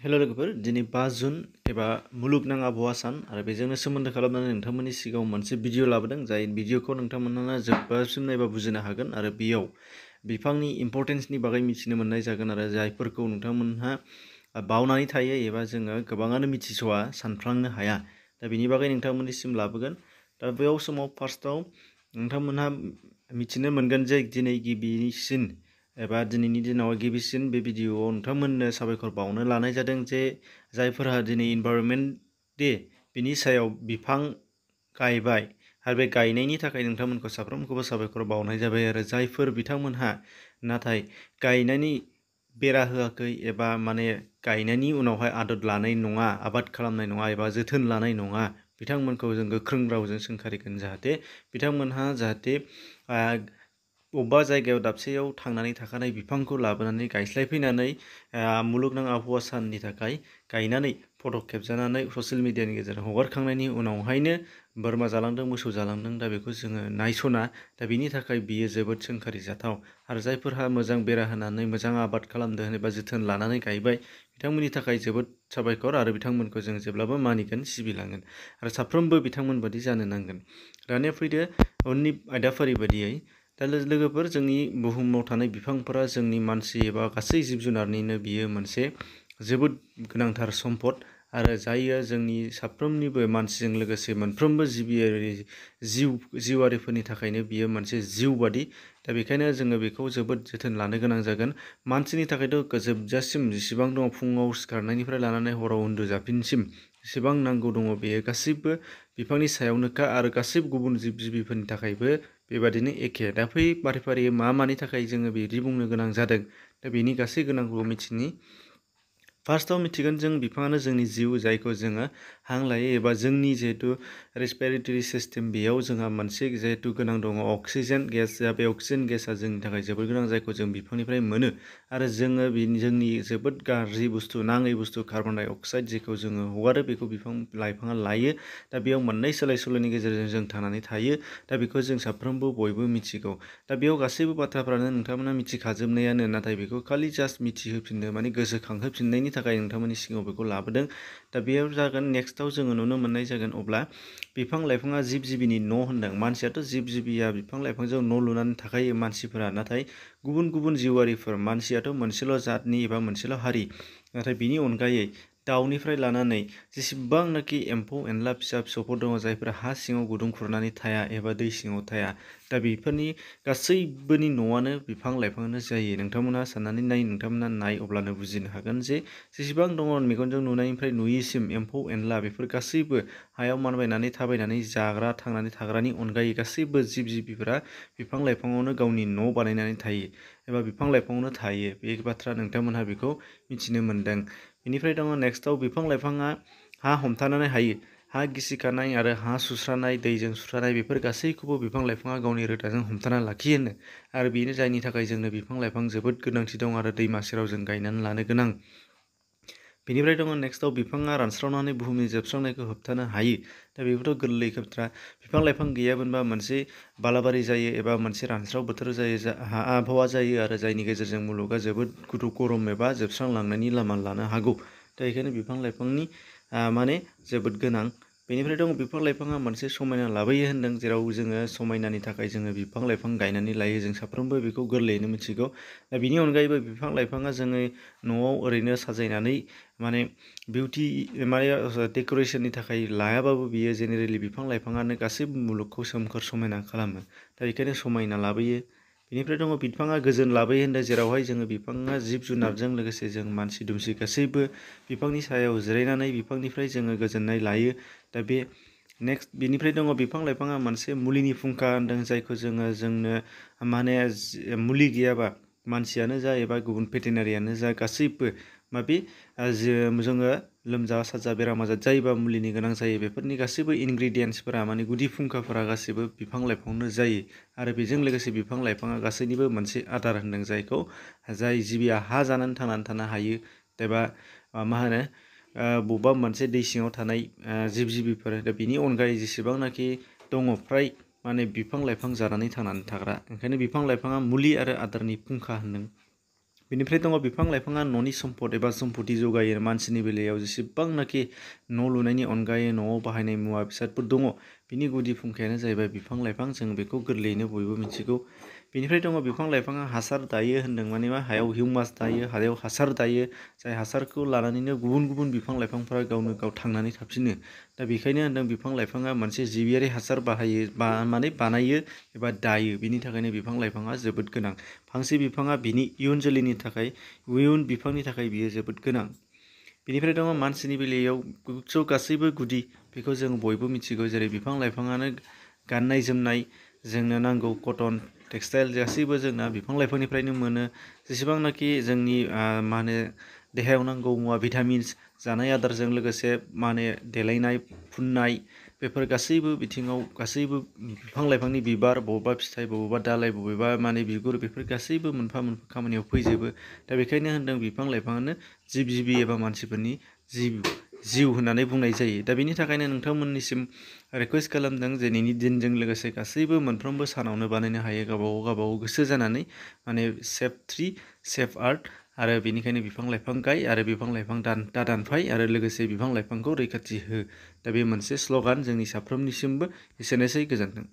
हेल' लोगोफोर दिनै 5 जुन एबा मुलुगनां आबहावा सान आरो बेजोंनो सोमोन्दो खालामनानै नोंथांमोननि सिगाङाव मोनसे भिडिअ लाबोदों जाय भिडिअखौ नोंथांमोना जोबजासिम नायबा बुजिनो हागोन आरो बेयाव बिफांनि इम्परटेन्सनि बागै मिथिनो मोननाय जागोन आरो जायफोरखौ नोंथांमोनहा बावनानै थायो एबा जोङो गोबाङानो मिथिस'आ सानफ्लांनो हाया दा बेनि बागै नोंथांमोननिसिम लाबोगोन दा बेयाव समाव फार्स्टआव नोंथांमोनहा मिथिनो मोनगोन जे दिनै गिबिसिन एबा दिनैनि दिनाव गिबिसिन बे भिडिअआव नोंथांमोननो साबायखर बावनो लानाय जादों जे जायफोरहा दिनै इनभाइरनमेन्ट डे बिनि सायाव बिफां गायबाय आरो बे गायनायनि थाखाय नोंथांमोनखौ साफ्रोमखौबो साबायखर बावनाय जाबाय आरो जायफोर बिथांमोनहा नाथाय गायनायनि बेरा होआखै एबा माने गायनायनि उनावहाय आदर लानाय नङा आबाद खालामनाय नङा एबा जोथोन लानाय नङा बिथांमोनखौ जों गोख्रों रावजों सोंखारिगोन जाहाथे बिथांमोनहा अबेबा जायगायाव दाबसेयाव थांनानै थाखानाय बिफांखौ लाबोनानै गायस्लायफैनानै मुलुगनां आबहावा साननि थाखाय गायनानै फट' खेबजानानै ससियेल मिडियानि गेजेरजों हगारखांनायनि उनावहायनो बोरमा जालांदों मोसौ जालांदों दा बेखौ जोङो नायस'ना दा बिनि थाखाय बियो जोबोद सोंखारि जाथाव आरो जायफोरहा मोजां बेरा होनानै मोजां आबाद खालामदों एबा जोथोन लानानै गायबाय बिथांमोननि थाखाय जोबोद साबायखर आरो बिथांमोनखौ जों जेब्लाबो मानिगोन सिबिलांगोन आरो साफ्रोमबो बिथांमोन बादि जानो नांगोन दानिया फैदो उननि आयदाफारि बायदियै दा लोगोफोर जोंनि बुहुमाव थानाय बिफांफोरा जोंनि मानसि एबा गासै जिब जुनारनिनो बियो मोनसे जोबोद गोनांथार सम्पद आरो जायआ जोंनि साफ्रोमनिबो मानसिजों लोगोसे मोनफ्रोमबो जिउआरिफोरनि थाखायनो बियो मोनसे जिउ बादि दा बेखायनो जोङो बेखौ जोबोद जोथोन लानो गोनां जागोन मानसिनि थाखायथ' जोबजासिम जेसेबां दङ फुङाव सिखारनायनिफ्राय लानानै हराव उन्दुजाफिनसिम जेसेबां नांगौ दङ बेयो गासैबो बिफांनि सायावनोखा आरो गासैबो गुबुन जिब जिबिफोरनि थाखायबो बेबादिनो एखे दा फै फारि फारि मानि थाखाय जोङो बिदि बुंनो गोनां जादों दा बेनि गासै गोनांखौ मिथिनि फार्स्टआव मिथिगोन जों बिफाङानो जोंनि जिउ जायखौ जोङो हां लायो एबा जोंनि जिहेतु रेसपिरेटरि सिस्टेम बेयाव जोंहा मोनसे जिहेतु गोनां दङ अक्सिजेन गेस बे अक्सिजेन गेसा जोंनि थाखाय जोबोद गोनां जायखौ जों बिफांनिफ्राय मोनो आरो जोङो जोंनि जोबोद गाज्रि बुस्थु नाङै बुस्थु कार्बन डाइ अक्साइड जेखौ जोङो हगारो बेखौ बिफां लाइफाङा लायो दा बेयाव मोननै सोलाय सोल'नि गेजेरजों जों थांनानै थायो दा बेखौ जों साफ्रोमबो बयबो मिथिगौ दा बेयाव गासैबो बाथ्राफ्रानो नोंथांमोना मिथिखाजोबनायानो नाथाय बेखौ खालि जास्ट मिथिहोफिननो माने गोसोखांहोफिननायनि थाखाय नोंथांमोननि सिगाङाव बेखौ लाबोदों दा बेयाव जागोन नेक्स्टआव जोङो नुनो मोननाय जागोन अब्ला बिफां लाइफाङा जिब जिबिनि न' होनदों मानसियाथ' जिब जिबिया बिफां लाइफांजों न' लुनानै थाखायो मानसिफोरा नाथाय गुबुन गुबुन जिउआरिफोर मानसियाथ' मोनसेल' जातनि एबा मोनसेल' हारि नाथाय बिनि अनगायै दाउनिफ्राय लानानै जेसेबांनाखि एम्फौ एनला फिसा फिसौफोर दङ जायफोरा हा सिङाव गुदुं खुरनानै थाया एबा दै सिङाव थाया दा बेफोरनि गासैबोनि न'आनो बिफां लाइफाङानो जायो नोंथांमोना साननानै नोंथांमोना नाय अब्लानो बुजिनो हागोन जे जेसेबां दङ मेगनजों नुनायनिफ्राय नुयैसिम एम्फौ एनला बेफोर गासैबो हायाव मानबायनानै थाबायनानै जाग्रा थांनानै थाग्रानि अनगायै गासैबो जिब जिबिफोरा बिफां लाइफाङावनो गावनि न' बानायनानै थायो एबा बिफां लाइफाङावनो थायो बे बाथ्रा नोंथांमोनहा बेखौ मिथिनो मोनदों बेनिफ्राय दङ नेक्स्टआव बिफां लाइफाङा हा हमथानानै हायो हा गिसिखानाय आरो हा सुस्रानाय दैजों सुस्रानाय बेफोर गासैखौबो बिफां लाइफाङा गावनि रोदाजों हमथाना लाखियोनो आरो बेनो जायनि थाखाय जोंनो बिफां लाइफां जोबोद गोनांथि दं आरो दैमा सेराव जों गायनानै लानो गोनां बेनिफ्राय दङ नेक्स्टआव बिफाङा रानस्रावनानै बुहुमनि जोबस्रांनायखौ होबथानो हायो दा बेफोरथ' गोरलै बाथ्रा बिफां लाइफां गैयामोनबा मोनसे बालाबारि जायो एबा मोनसे रानस्राव बोथोर जायो आबहावा जायो आरो जायनि गेजेरजों मुलुगा जोबोद गुदु गरम एबा जोबस्रांलांनायनि लामा लानो हागौ दा बेखायनो बिफां लाइफांनि माने जोबोद गोनां बेनिफ्राय दङ बिफां लाइफाङा मोनसे समायना लाबोयो होनदों जेराव जोङो समायनानि थाखाय जोङो बिफां लाइफां गायनानै लायो जों साफ्रोमबो बेखौ गोरलैयैनो मिथिगौ दा बिनि अनगायैबो बिफां लाइफाङा जोङो न'आव ओरैनो साजायनानै माने बिउटि माने डेक'रेसननि थाखाय लायाबाबो बियो जेनेरेलि बिफां लाइफाङानो गासैबो मुलुगखौ सोमखोर समायना खालामो दा बेखायनो समायना लाबोयो बेनिफ्राय दङ बिफाङा गोजोन लाबोयो होनदों जेरावहाय जोङो बिफाङा जिब जुनारजों लोगोसे जों मानसि दुमसि गासैबो बिफांनि सायाव जिरायनानै बिफांनिफ्राय जोङो गोजोननाय लायो दा बे नेक्स्ट बेनिफ्राय दङ बिफां लाइफाङा मोनसे मुलिनि फुंखा होनदों जायखौ जोंनो माने मुलि गैयाबा मानसियानो जा एबा गुबुन भेटेनारियानो जा गासैबो जोङो लोमजा साजा बेराम आजार जायोबा मुलिनि गोनां जायो बेफोरनि गासैबो इनग्रिडियेन्ट्सफोरा माने गुदि फुंखाफोरा गासैबो बिफां लाइफाङावनो जायो आरो बेजों लोगोसे बिफां लाइफाङा गासैनिबो मोनसे आदार होनदों जायखौ जाय जिबिया हा जानानै थांनानै थानो हायो एबा बबेबा मोनसे दै सिङाव थानाय जिब जिबिफोर दा बिनि अनगायै जेसेबांनाखि दङ फ्राय माने बिफां लाइफां जानानै थांनानै थाग्रा ओंखायनो बिफां लाइफाङा मुलि आरो आदारनि फुंखा होनदों बेनिफ्राय दङ बिफां लाइफाङा न'नि सम्पद एबा सम्पति जगायो। मानसिनि बेलायाव जेसेबांनाखि न' लुनायनि अनगायै न'आव बाहायनाय मुवा बेसादफोर दङ, बिनि गुदि फुंखायानो जाहैबाय बिफां लाइफां। जों बेखौ गोरलैयैनो बयबो मिथिगौ। बेनिफ्राय दङ बिफां लाइफाङा हासार दायो होन्दों, माने मा हायाव हिउमास दायो, हायाव हासार दायो, जाय हासारखौ लानानैनो गुबुन गुबुन बिफां लाइफांफोरा गावनो गाव थांनानै थाफिनो। दा बेखायनो होन्दों बिफां लाइफाङा मोनसे जिबियारि हासार बानायो एबा दायो। बिनि थाखायनो बिफां लाइफाङा जोबोद गोनां। फांसे बिफाङा बिनि इयुन जोलैनि थाखाय, इयुन बिफांनि थाखाय बियो जोबोद गोनां। बेनिफ्राय दङ मानसिनि बेलायाव गासैबो गुदि, बेखौ जों बयबो मिथिगौ। जेरै बिफां लाइफाङानो गाननाय जोमनाय, जोंनो नांगौ कटन, टेक्सटाइल गासैबो जोंना बिफां लाइफांनिफ्रायनो मोनो। जेसेबांनाखि जोंनि देहायाव नांगौ मुवा भिटामिन्स, जानाय आदारजों लोगोसे देलायनाय, फुननाय, बेफोर गासैबो बिथिङाव गासैबो बिफां लाइफांनि बिबार, बबेबा फिथाइ, बबेबा दालाइ, बबेबा बिगुर, बेफोर गासैबो मोनफा मोनफा खामानियाव फैजोबो। दा बेखायनो होन्दों बिफां लाइफाङानो जिबि एबा मानसिफोरनि जिउ होननानै बुंनाय जायो। दा बेनि थाखायनो नोंथांमोननिसिम रिकुवेस्ट खालामदों, दिनैनि दिनजों लोगोसे गासैबो मोनफ्रोमबो सानावनो बानायनो हायो गावबागाव गोसो जानानै, सेभ ट्रि, सेभ आर्थ। आरो बेनिखायनो बिफां लाइफां गाय आरो बिफां लाइफां दा दानफाय, आरो लोगोसे बिफां लाइफांखौ रैखाथि हो। दा बे मोनसे स्ल'गान जोंनि साफ्रोमनिसिमबो। एसेनोसै, गोजोन्थों।